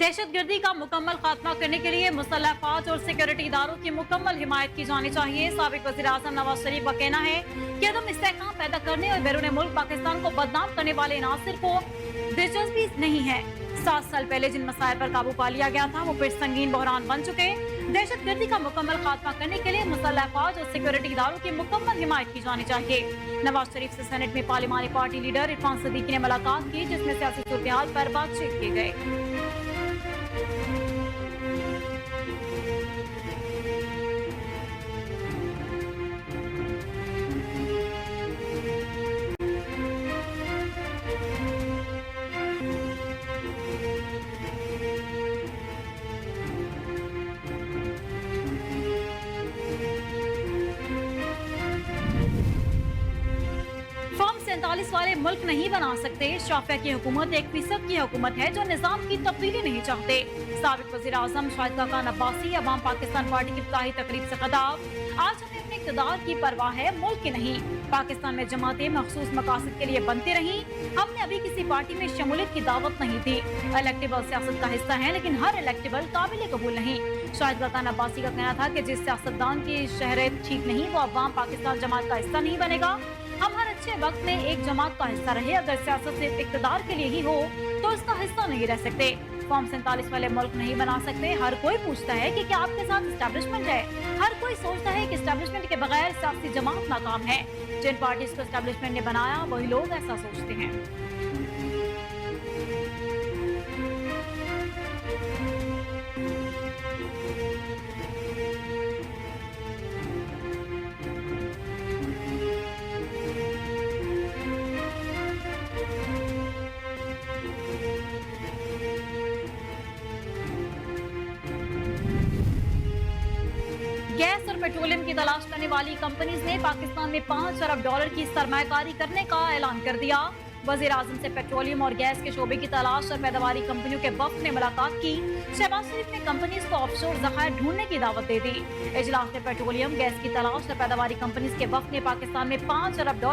दहशतगर्दी का मुकम्मल खात्मा करने के लिए मुसल्लह फौज और सिक्योरिटी इदारों की मुकम्मल हिमायत की जानी चाहिए। साबिक वज़ीर आज़म नवाज शरीफ का कहना है कि अदम इस्तेहकाम पैदा करने और बैरून मुल्क पाकिस्तान को बदनाम करने वाले अनासिर को दिलचस्पी नहीं है। 7 साल पहले जिन मसाइल पर काबू पा लिया गया था वो फिर संगीन बहरान बन चुके। दहशतगर्दी का मुकम्मल खात्मा करने के लिए मुसल्लह फौज और सिक्योरिटी इदारों की मुकम्मल हिमायत की जानी चाहिए। नवाज शरीफ से सेनेट में पार्लिमानी पार्टी लीडर इरफान सिद्दीकी ने मुलाकात की, जिसमें सियासी सूरत पर बातचीत की गई। फॉर्म 47 वाले मुल्क नहीं बना सकते। शाफिया की हुकूमत 1% की हुकूमत है जो निजाम की तब्दीली नहीं चाहते। साबिक वज़ीर आज़म शाहिद खान अब्बासी अवाम पाकिस्तान पार्टी की इफ्ताही तकरीब से खिताब। आज हमें अपने इक़्तिदार की परवाह है, मुल्क की नहीं। पाकिस्तान में जमातें मखसूस मकासद के लिए बनती रही। हमने अभी किसी पार्टी में शमूलियत की दावत नहीं दी। इलेक्टेबल सियासत का हिस्सा है, लेकिन हर इलेक्टेबल काबिल कबूल नहीं। शाहिद खान अब्बासी का कहना था कि जिस सियासतदान की शहरत ठीक नहीं वो अवाम पाकिस्तान जमात का हिस्सा नहीं बनेगा। हम हर अच्छे वक्त में एक जमात का हिस्सा रहे। अगर सियासत सिर्फ इक़्तिदार के लिए ही हो तो इसका हिस्सा नहीं रह सकते। फॉर्म 47 वाले मुल्क नहीं बना सकते। हर कोई पूछता है कि क्या आपके साथ एस्टेब्लिशमेंट है। हर कोई सोचता है कि एस्टेब्लिशमेंट के बगैर सियासी जमात नाकाम है। जिन पार्टीज को एस्टेब्लिशमेंट ने बनाया वही लोग ऐसा सोचते हैं। गैस और पेट्रोलियम की तलाश करने वाली कंपनीज ने पाकिस्तान में $5 अरब की सरमायाकारी करने का ऐलान कर दिया। वज़ीर आज़म से पेट्रोलियम और गैस के शोबे की तलाश और पैदावारी कंपनियों के वफ्द ने मुलाकात की। शहबाज शरीफ ने कंपनीज को ऑफशोर ज़खायर ढूंढने की दावत दे दी। इजलास में पेट्रोलियम गैस की तलाश और पैदावारी कंपनीज के वफ्द ने पाकिस्तान में $5 अरब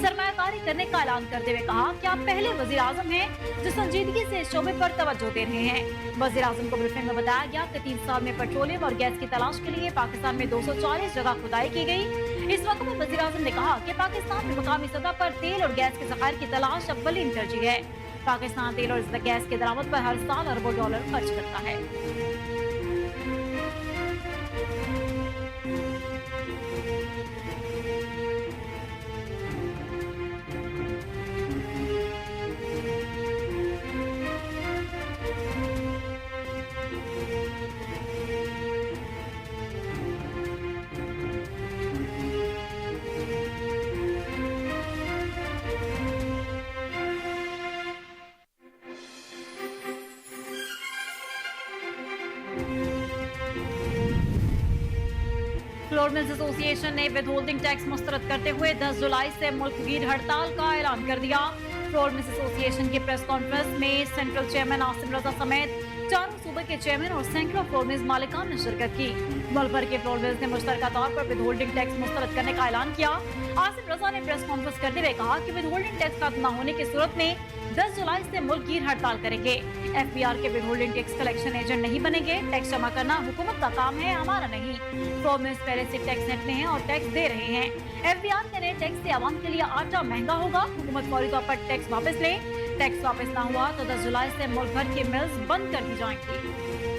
सरमायाकारी करने का ऐलान करते हुए कहा कि आप पहले वज़ीर आज़म हैं जो संजीदगी से इस शोबे पर तवज्जो दे रहे हैं। वज़ीर आज़म को ब्रीफिंग में बताया गया कि 3 साल में पेट्रोलियम और गैस की तलाश के लिए पाकिस्तान में 240 जगह खुदाई की गई। इस वक्त में वज़ीर आज़म ने कहा कि पाकिस्तान में मकामी सतह पर तेल और गैस के ज़खायर की तलाश अव्वलीन तरजीह है। पाकिस्तान तेल और गैस के दरामद पर हर साल अरबों डॉलर खर्च करता है। फ्लोर मिल्स एसोसिएशन ने विद होल्डिंग टैक्स मुस्तरद करते हुए 10 जुलाई से मुल्कगीर हड़ताल का ऐलान कर दिया। फ्लोर मिल्स एसोसिएशन की प्रेस कॉन्फ्रेंस में सेंट्रल चेयरमैन आसिम रजा समेत चारों सूबे के चेयरमैन और सैकड़ों फ्लोर मिल्स मालिकान ने शिरकत की। मुल्क भर के फ्लोर मिल्स ने मुश्तरका तौर पर विद होल्डिंग टैक्स मुस्तरद करने का ऐलान किया। आसिम रजा ने प्रेस कॉन्फ्रेंस करते हुए कहा कि विद होल्डिंग टैक्स खत्म न होने की सूरत में 10 जुलाई से मुल्कगीर हड़ताल करेंगे। FBR के with holding tax collection agent नहीं बनेंगे। टैक्स जमा करना हुकूमत का काम है, हमारा नहीं। फ्लोर मिल्स पहले से टैक्स नेट में हैं और टैक्स दे रहे हैं। FBR के नए टैक्स से आवाम के लिए आटा महंगा होगा। हुकूमत फौरी तौर पर टैक्स वापस ले। टैक्स वापस न हुआ तो 10 जुलाई से मुल्क भर के मिल्स बंद कर दी जाएंगी।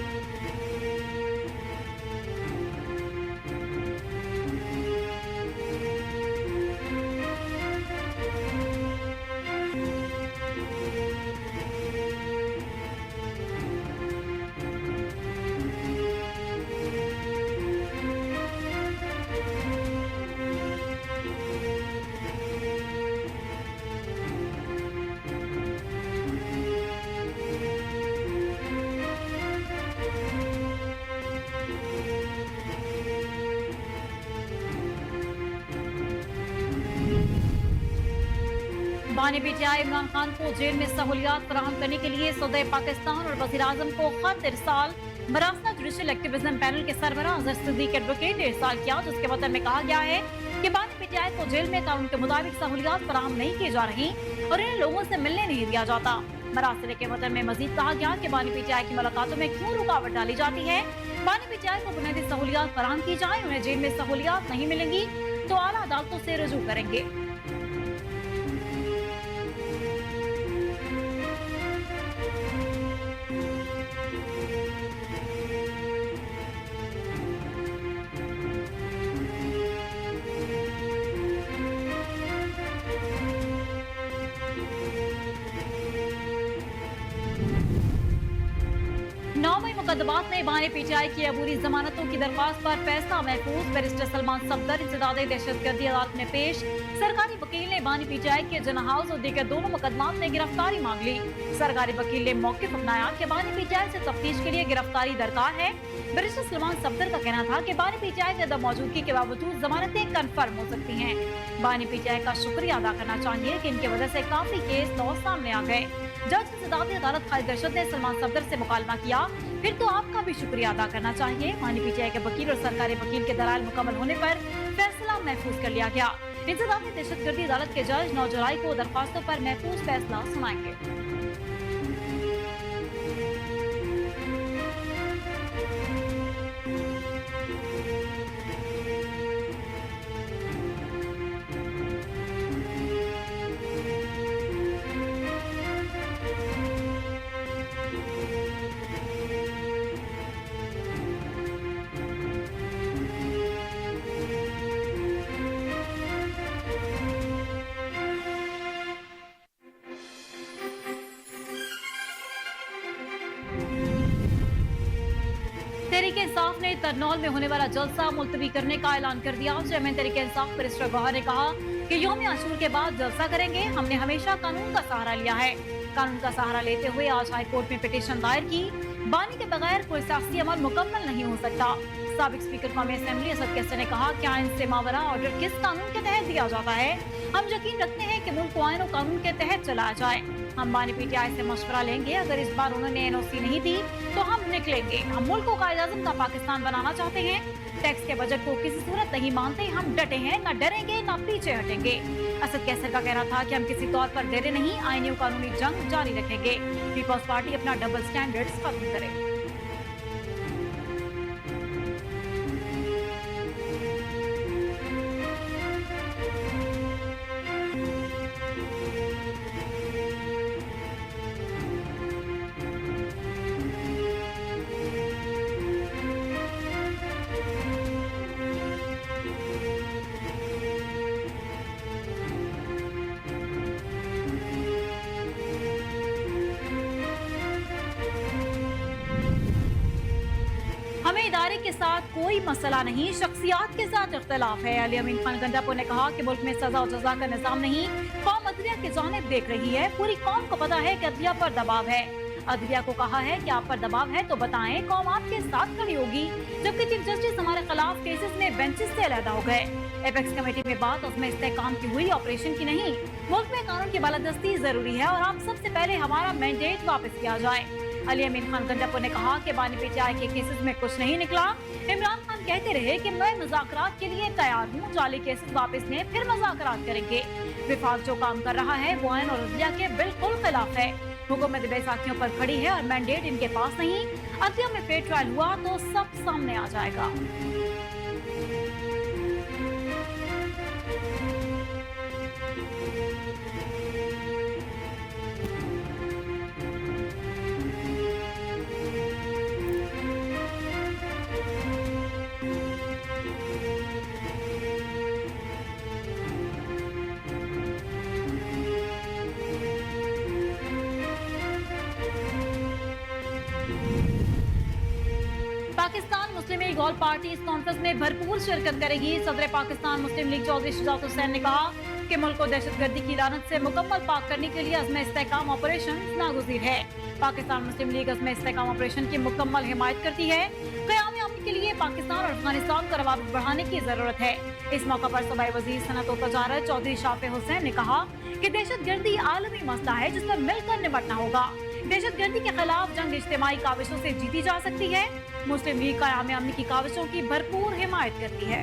बानी पीटीआई इमरान खान को जेल में सहूलियात फराहम करने के लिए सदर पाकिस्तान और वज़ीर आज़म को खत इरसाल। मरासना जुडिशल एक्टिविज्म पैनल के सरबराह अजहर सिद्दीक एडवोकेट ने इरसाल किया, जिसके वतन में कहा गया है कि बानी पीटीआई को जेल में कानून के मुताबिक सहूलियात फराहम नहीं की जा रही और इन्हें लोगों से मिलने नहीं दिया जाता। मरासिले के वतन में मजीद कहा गया कि बानी पीटीआई की मुलाकातों में क्यों रुकावट डाली जाती है। बानी पीटीआई को बुनियादी सहूलियात फराहम की जाए, उन्हें जेल में सहूलियात नहीं मिलेंगी तो आला अदालतों से रुजू करेंगे। नौवीं मुकदमात में बानी पीटीआई की अबूरी जमानतों की दरख्वास्त पर फैसला महफूज। बैरिस्टर सलमान सफदर इंसदादे दहशतगर्दी अदालत में पेश। सरकारी वकील ने बानी पीटीआई के जन हाउस और दीगर दोनों मुकदमात में गिरफ्तारी मांग ली। सरकारी वकील ने मौक़िफ़ अपनाया कि बानी पीटीआई से तफ्तीश के लिए गिरफ्तारी दरकार है। बैरिस्टर सलमान सफदर का कहना था कि बानी पीटीआई के मौजूदगी के बावजूद जमानतें कन्फर्म हो सकती हैं। बानी पीटीआई का शुक्रिया अदा करना चाहिए कि इनकी वजह से काफी केस लॉ सामने आ गए। जज इंसदादी अदालत खालिद अरशद ने सलमान सफदर से मुकालमा किया, फिर तो आपका भी शुक्रिया अदा करना चाहिए। बानी पीटीआई के वकील और सरकारी वकील के दलाल मुकम्मल होने पर फैसला महफूज कर लिया गया। इंसदादी दहशतगर्दी अदालत के जज 9 जुलाई को दरख्वास्तों पर महफूज फैसला सुनाएंगे। तहरीक इंसाफ ने तरनौल में होने वाला जलसा मुलतवी करने का ऐलान कर दिया। चेयरमैन तहरीक इंसाफ बैरिस्टर गौहर ने कहा कि यौम आशूर के बाद जलसा करेंगे। हमने हमेशा कानून का सहारा लिया है। कानून का सहारा लेते हुए आज हाई कोर्ट में पिटीशन दायर की। बानी के बगैर कोई सियासी अमल मुकम्मल नहीं हो सकता। साबिक स्पीकर कौमी असेंबली असद कैसर ने कहा, क्या इनसे मावरा ऑर्डर किस कानून के तहत दिया जाता है? हम यकीन रखते हैं कि मुल्क को आईन और कानून के तहत चलाया जाए। हम बानी पीटीआई से मशवरा लेंगे। अगर इस बार उन्होंने एनओसी नहीं दी तो हम निकलेंगे। हम मुल्क को कायद-ए-आज़म का पाकिस्तान बनाना चाहते हैं। टैक्स के बजट को किसी सूरत नहीं मानते। हम डटे हैं, न डरेंगे न पीछे हटेंगे। असद कैसर का कहना था कि हम किसी तौर पर डरे नहीं, आईनी और कानूनी जंग जारी रखेंगे। पीपल्स पार्टी अपना डबल स्टैंडर्ड्स खत्म करे। हमें इदारे के साथ कोई मसला नहीं, शख्सियात के साथ इख्तलाफ है। अली अमीन खान गंडापुर ने कहा कि मुल्क में सजा और जजा का निजाम नहीं, कौम अदलिया की जानिब देख रही है। पूरी कौम को पता है कि अदलिया पर दबाव है। अदलिया को कहा है कि आप पर दबाव है तो बताएं, कौम आपके साथ खड़ी होगी। जबकि चीफ जस्टिस हमारे खिलाफ केसेस में बेंचेस से अलहदा हो गए। एपेक्स कमेटी में बात उसमें इस्तेहकाम की हुई, ऑपरेशन की नहीं। मुल्क में कानून की बालादस्ती जरूरी है और आप सबसे पहले हमारा मैंडेट वापस किया जाए। अली अमीन खान गंडापुर ने कहा कि बानी पीटीआई के केसेस में कुछ नहीं निकला। इमरान खान कहते रहे कि मैं मुज़ाकरात के लिए तैयार हूँ, जाली केसेस वापस लें फिर मुज़ाकरात करेंगे। विफाक जो काम कर रहा है वो आईन और अदलिया के बिल्कुल खिलाफ है। हुकूमत बैसाखियों पर खड़ी है और मैंडेट इनके पास नहीं। अदलिया में फेयर ट्रायल हुआ तो सब सामने आ जाएगा। पाकिस्तान मुस्लिम लीग ऑल पार्टी इस कॉन्फ्रेंस में भरपूर शिरकत करेगी। सदर पाकिस्तान मुस्लिम लीग चौधरी शुजात हुसैन ने कहा कि मुल्क को दहशतगर्दी की लानत से मुकम्मल पाक करने के लिए अज़्म इस्तेहकाम ऑपरेशन नागुज़ीर है। पाकिस्तान मुस्लिम लीग अज़्म इस्तेहकाम ऑपरेशन की मुकम्मल हिमायत करती है। क़याम अमन के लिए पाकिस्तान और अफगानिस्तान का रवाबित बढ़ाने की जरूरत है। इस मौका पर सूबाई वज़ीर सनअत व तजारत चौधरी शाफे हुसैन ने कहा कि दहशतगर्दी आलमी मसला है जिस पर मिलकर निपटना होगा। दहशतगर्दी के खिलाफ जंग इज्तिमाई काविशों से जीती जा सकती है। मुस्लिम लीग क़याम अमन की काविशों की भरपूर हिमायत करती है।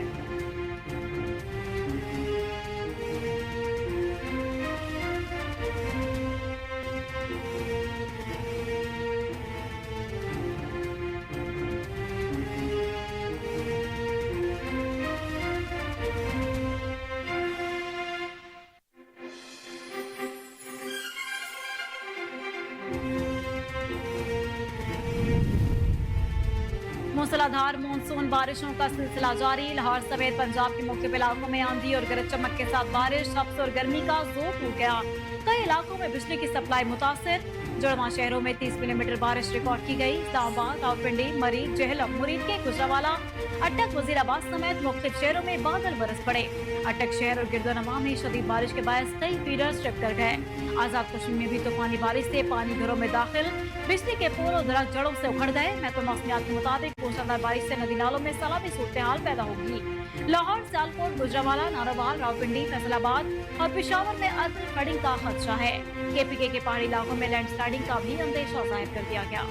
मूसलाधार मानसून बारिशों का सिलसिला जारी। लाहौर समेत पंजाब के मुख्य इलाकों में आंधी और गरज चमक के साथ बारिश। हफ्स और गर्मी का जोर टूट गया। कई इलाकों में बिजली की सप्लाई मुतासिर। जुड़वा शहरों में 30 मिलीमीटर बारिश रिकॉर्ड की गई। इस्लामाबाद, रावलपिंडी, मरीज, जेहलम, मुरीद के गुजरावाला, अटक, वजीराबाद समेत मुख्तलिफ शहरों में बादल बरस पड़े। अटक शहर और गिरदोनवा में शदीद बारिश के बायस कई फीडर्स ट्रिप कर गए। आजाद कश्मीर में भी तूफानी बारिश से पानी घरों में दाखिल। बिजली के पोल और दरख्त जड़ों से उखड़ गए। महकमा मौसमियात के मुताबिक मूसलाधार बारिश से नदी नालों में सैलाबी सूरत हाल पैदा होगी। लाहौर, सियालकोट, गुजरावाला, नारोवाल, रावलपिंडी, फैसलाबाद और पेशावर में अर्बन फ्लडिंग का खदशा है। KPK के पहाड़ी इलाकों में लैंडस्लाइडिंग का भी अंदेशा जाहिर कर दिया गया।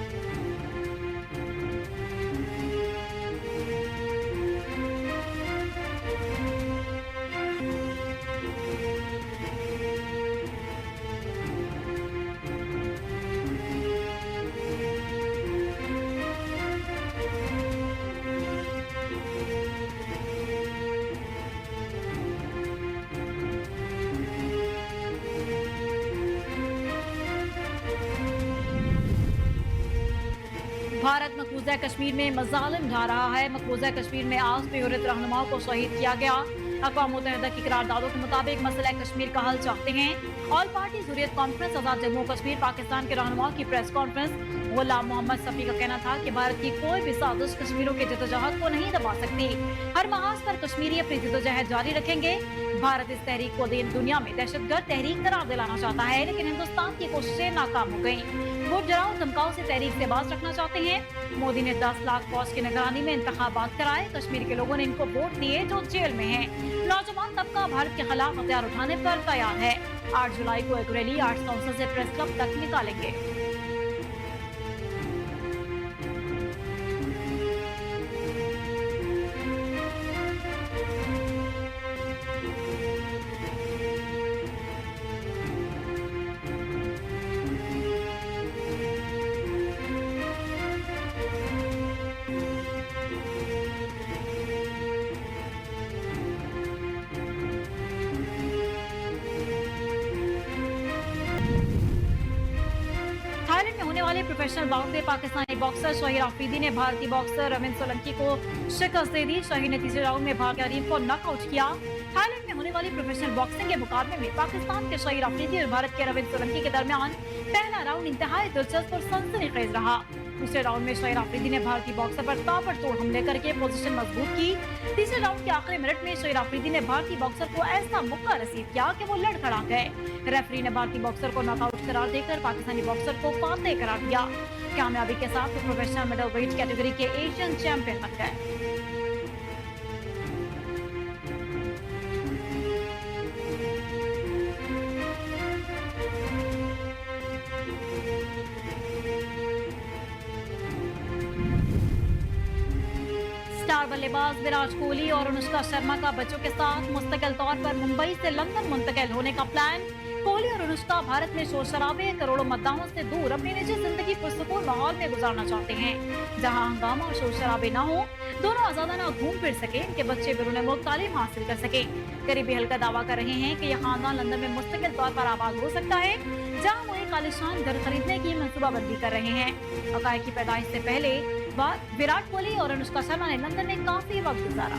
भारत मकबूजा कश्मीर में मजालिम ढा रहा है। मकबूजा कश्मीर में आज भी हुर्रियत रहनुमाओं को शहीद किया गया। अक़वाम मुत्तहिदा की करारदादों के मुताबिक मसला कश्मीर का हल चाहते हैं। ऑल पार्टी हुर्रियत कॉन्फ्रेंस आजाद जम्मू कश्मीर पाकिस्तान के रहनुमाओं की प्रेस कॉन्फ्रेंस। गुलाम मोहम्मद सफी का कहना था कि भारत की कोई भी साजिश कश्मीरियों के जद्दोजहद को नहीं दबा सकती। हर महाज पर कश्मीरी अपनी जद्दोजहद जारी रखेंगे। भारत इस तहरीक को दुनिया में दहशतगर्द तहरीक करार दिलाना चाहता है, लेकिन हिंदुस्तान की कोशिशें नाकाम हो गयी। वोट जराओ धमकाओ से तहरीक से बाज रखना चाहते हैं। मोदी ने 10 लाख फौज की निगरानी में इंतखाबात कराए। कश्मीर के लोगों ने इनको वोट दिए जो जेल में हैं। नौजवान तबका भारत के खिलाफ हथियार उठाने पर तैयार है। 8 जुलाई को एक रैली आर्ट्स काउंसिल से प्रेस क्लब तक निकालेंगे। थाईलैंड में होने वाले प्रोफेशनल बाउट में पाकिस्तानी बॉक्सर शाहिर आफरीदी ने भारतीय बॉक्सर रविंद्र सोलंकी को शिकस्त दे दी। शाहिर ने तीसरे राउंड में भारतीय टीम को नॉकआउट किया। थाईलैंड में होने वाली प्रोफेशनल बॉक्सिंग के मुकाबले में पाकिस्तान के शाहिर आफरीदी और भारत के रविंद्र सोलंकी के दरमियान पहला राउंड इंतहाई दिलचस्प और सनसनीखेज रहा। दूसरे राउंड में शाहिर आफरीदी ने भारतीय बॉक्सर पर ताबड़तोड़ हमले करके पोजीशन मजबूत की। तीसरे राउंड के आखिरी मिनट में शाहिर आफरीदी ने भारतीय बॉक्सर को ऐसा मुक्का रसीद किया कि वो लड़खड़ा गए। रेफरी ने भारतीय बॉक्सर को नॉकआउट करार देकर पाकिस्तानी बॉक्सर को फातेह करार दिया। कामयाबी के साथ वो प्रोफेशनल मिडल वेट कैटेगरी के एशियन चैंपियन बन गए। स्टार बल्लेबाज विराट कोहली और अनुष्का शर्मा का बच्चों के साथ मुस्तकिल तौर पर मुंबई से लंदन मुंतकिल होने का प्लान। कोहली और अनुष्का भारत में शोर शराबे, करोड़ों मतदाताओं से दूर अपनी निजी जिंदगी पुरसुकून माहौल में गुजारना चाहते हैं, जहां हंगामा और शोर शराबे न हो, दोनों आजादाना घूम फिर सके, इनके बच्चे बैरून मुल्क तालीम हासिल कर सके। करीबी हल्का दावा कर रहे हैं कि यह खानदान लंदन में मुस्तकिल तौर पर आबाद हो सकता है, जहाँ वो एक आलीशान घर खरीदने की मंसूबाबंदी कर रहे हैं। अकाई की पैदाइश से पहले विराट कोहली और अनुष्का शर्मा ने लंदन में काफी वक्त गुजारा।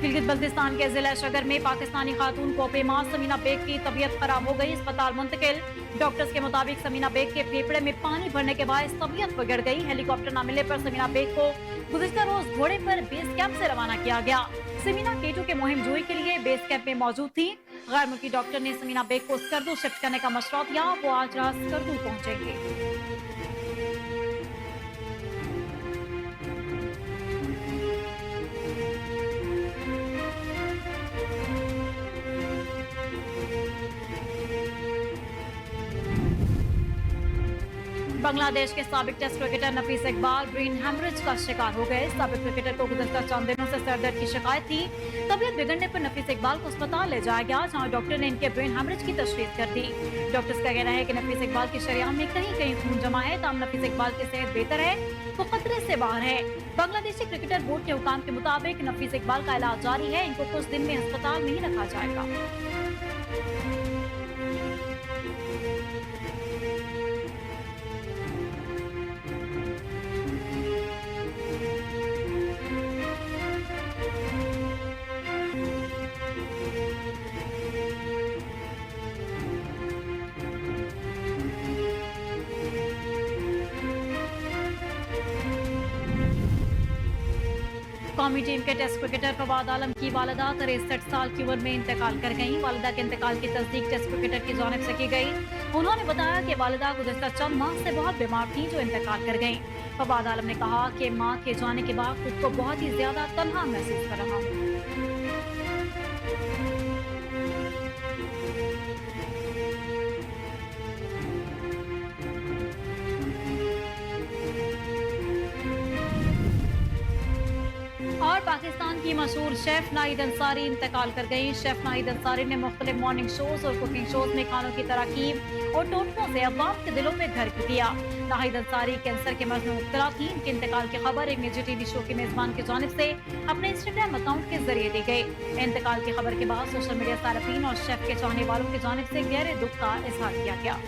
गिलगित बल्तिस्तान के जिला शगर में पाकिस्तानी खातून कोपेमा समीना बेग की तबीयत खराब हो गई, अस्पताल मुंतकिल। डॉक्टर्स के मुताबिक समीना बेग के फेफड़े में पानी भरने के बाद तबीयत बिगड़ गई। हेलीकॉप्टर न मिलने पर समीना बेग को गुज़िश्ता रोज घोड़े पर बेस कैंप से रवाना किया गया। समीना केटू के मुहिम जोई के लिए बेस कैंप में मौजूद थी। गैर मुल्की डॉक्टर ने समीना बेग को स्कर्दू शिफ्ट करने का मशवरा दिया। वो आज रात स्कर्दू पहुंचेंगे। बांग्लादेश के साबिक टेस्ट क्रिकेटर नफीस इकबाल ब्रेन हेमरेज का शिकार हो गए। साबिक क्रिकेटर को गुज़श्ता चंद दिनों से सर दर्द की शिकायत थी। तबीयत बिगड़ने पर नफीस इकबाल को अस्पताल ले जाया गया, जहां डॉक्टर ने इनके ब्रेन हेमरेज की तशखीस कर दी। डॉक्टर्स का कहना है कि नफीस इकबाल की शरीयाम में कहीं कहीं खून जमा है। ताहम नफीस इकबाल की सेहत बेहतर है, वो खतरे से बाहर है। बांग्लादेशी क्रिकेटर बोर्ड के हुकाम के मुताबिक नफीस इकबाल का इलाज जारी है। इनको कुछ दिन में अस्पताल में ही रखा जाएगा। कौमी टीम के टेस्ट क्रिकेटर फवाद आलम की वालिदा 63 साल की उम्र में इंतकाल कर गईं। वालिदा के इंतकाल की तस्दीक टेस्ट क्रिकेटर की जानिब से की गई। उन्होंने बताया कि वालिदा गुज़श्ता चंद माह से बहुत बीमार थी, जो इंतकाल कर गईं। फवाद आलम ने कहा कि मां के जाने के बाद खुद को बहुत ही ज्यादा तन्हा महसूस कर रहा हूँ। और पाकिस्तान की मशहूर शेफ नाहिद अंसारी इंतकाल कर गई। शेफ नाहिद अंसारी ने मुख्तलिफ मॉर्निंग शोज और कुकिंग शोज में खानों की तरकीब और टोटकों से अवाम के दिलों में घर कर दिया। नाहिद अंसारी कैंसर के मर्ज में मुब्तला थी। इनके इंतकाल की खबर एक निजी टीवी शो के मेजबान की जानिब से अपने इंस्टाग्राम अकाउंट के जरिए दी गई। इंतकाल की खबर के बाद सोशल मीडिया सार्फिन और शेफ के चाहने वालों की जानिब से गहरे दुख का इजहार किया गया।